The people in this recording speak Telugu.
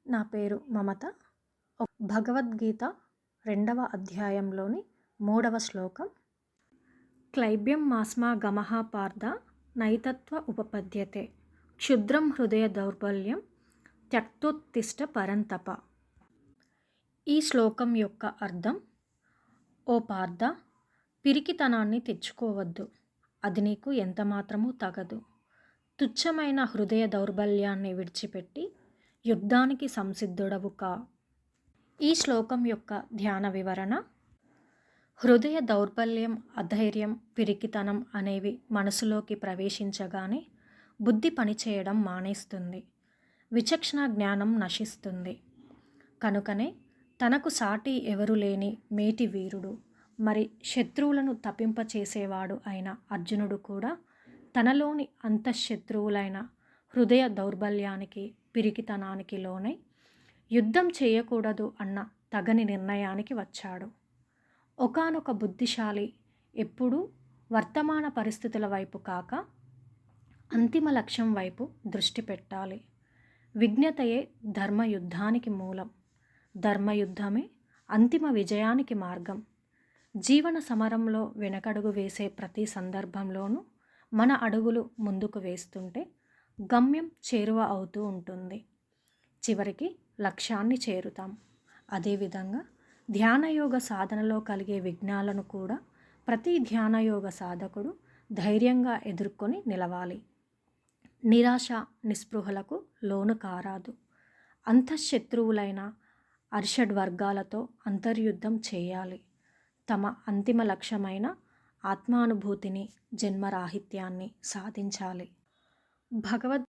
నా పేరు మమత. భగవద్గీత 2వ అధ్యాయంలోని 3వ శ్లోకం. క్లైబ్యం మాస్మా గమః పార్థ నైతత్వ ఉపపద్యతే క్షుద్రం హృదయ దౌర్బల్యం త్యక్తోత్తిష్ట పరంతప. ఈ శ్లోకం యొక్క అర్థం: ఓ పార్థ, పిరికితనాన్ని తెచ్చుకోవద్దు, అది నీకు ఎంతమాత్రమూ తగదు. తుచ్చమైన హృదయ దౌర్బల్యాన్ని విడిచిపెట్టి యుద్ధానికి సంసిద్ధుడవు కా. ఈ శ్లోకం యొక్క ధ్యాన వివరణ: హృదయ దౌర్బల్యం, అధైర్యం, పిరికితనం అనేవి మనసులోకి ప్రవేశించగానే బుద్ధి పనిచేయడం మానేస్తుంది, విచక్షణ జ్ఞానం నశిస్తుంది. కనుకనే తనకు సాటి ఎవరు లేని మేటి వీరుడు, మరి శత్రువులను తప్పింపచేసేవాడు అయిన అర్జునుడు కూడా తనలోని అంతఃశత్రువులైన హృదయ దౌర్బల్యానికి, పిరికితనానికి లోనై యుద్ధం చేయకూడదు అన్న తగని నిర్ణయానికి వచ్చాడు. ఒకానొక బుద్ధిశాలి ఎప్పుడూ వర్తమాన పరిస్థితుల వైపు కాక అంతిమ లక్ష్యం వైపు దృష్టి పెట్టాలి. విజ్ఞతయే ధర్మయుద్ధానికి మూలం, ధర్మయుద్ధమే అంతిమ విజయానికి మార్గం. జీవన సమరంలో వెనకడుగు వేసే ప్రతి సందర్భంలోనూ మన అడుగులు ముందుకు వేస్తుంటే గమ్యం చేరువ అవుతూ ఉంటుంది. చివరికి లక్ష్యాన్ని చేరుతాం. అదేవిధంగా ధ్యానయోగ సాధనలో కలిగే విఘ్నాలను కూడా ప్రతి ధ్యానయోగ సాధకుడు ధైర్యంగా ఎదుర్కొని నిలవాలి. నిరాశ, నిస్పృహలకు లోను కారాదు. అంతఃశత్రువులైన అరిషడ్వర్గాలతో అంతర్యుద్ధం చేయాలి. తమ అంతిమ లక్ష్యమైన ఆత్మానుభూతిని, జన్మరాహిత్యాన్ని సాధించాలి. భగవద్